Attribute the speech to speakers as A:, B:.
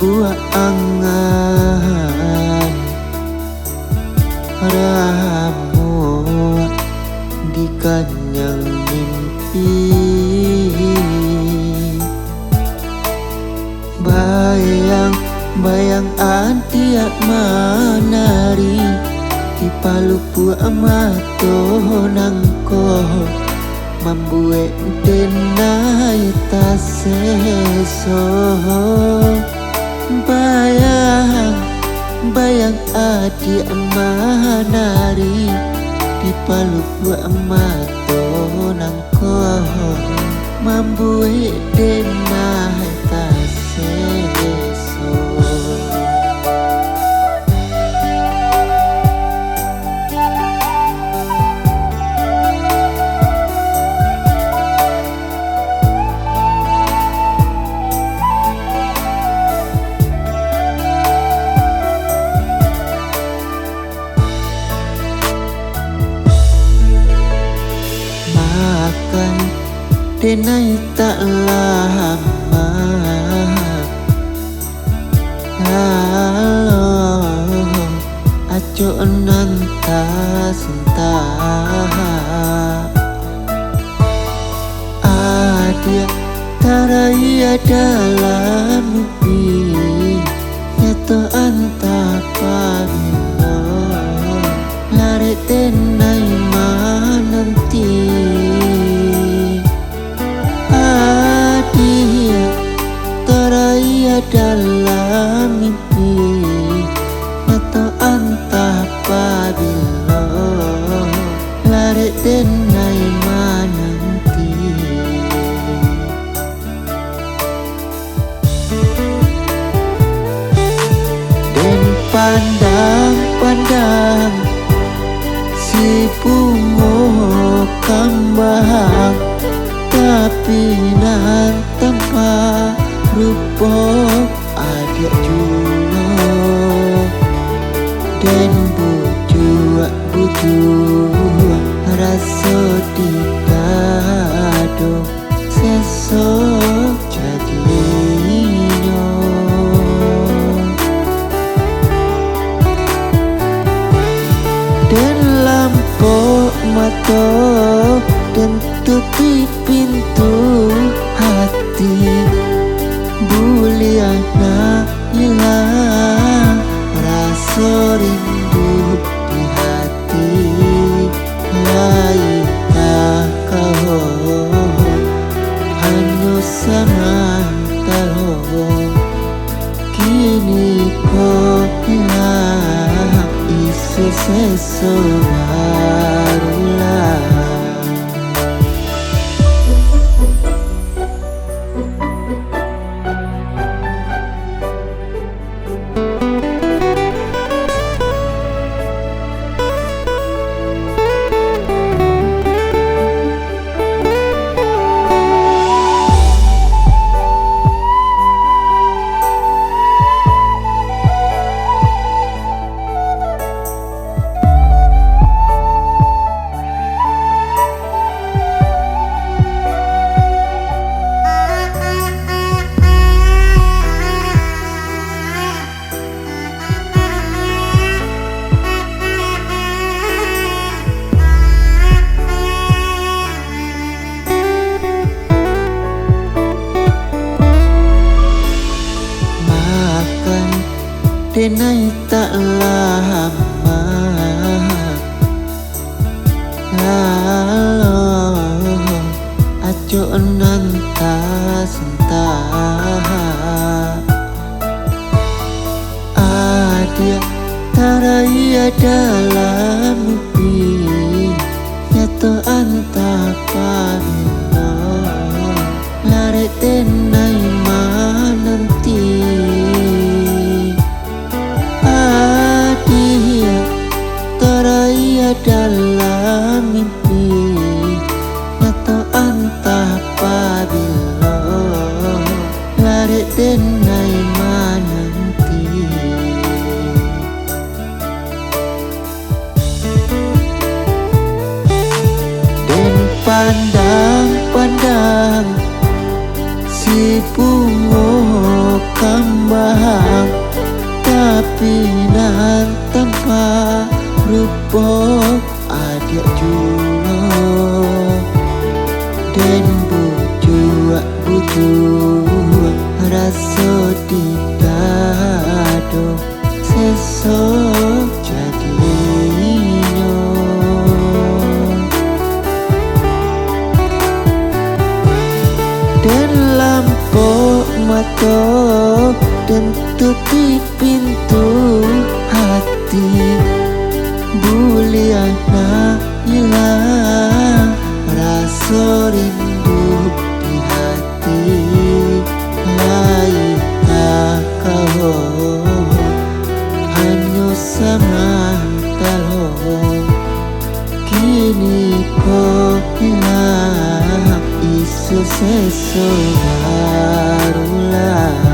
A: buah angan ramu di kanyang mimpi. Bayang antiak menari di palupu amato nangko membuat denai taseso. Bayang adik menari di palupu amato nangko membuat denai taseso. Denai tak lama halo aco nanta senta adia taraya dalam mimpi nyato anta pamilo lari denai mananti. Dalam mimpi atau antah pabilo lari denai mananti. Den pandang si bungo kembang tapi nan tempat rupo adik juno dan buju rasa dikado sesok jadinya. Dan lampok mata dan tutupi pintu hati buliana hilang rasa rindu di hati. Lainlah kau hanya sementara kini kau hilang isu sesubarulah. Denai tak lama halo aco nanta senta adia taraya dalam mimpi nyato anta pamilo lari denai mananti. Dalam mimpi atau antah pabilo lari denai mananti. Den pandang si bungo kembang pinan tanpa rupa adik juno dan bujuk rasa dikado sesok jadinya dan lampu mata dan tutup pintu hati boleh anak hilang rasa rindu di hati lain tak kau hanya sementara kini kau hilang isu sesuatu barulah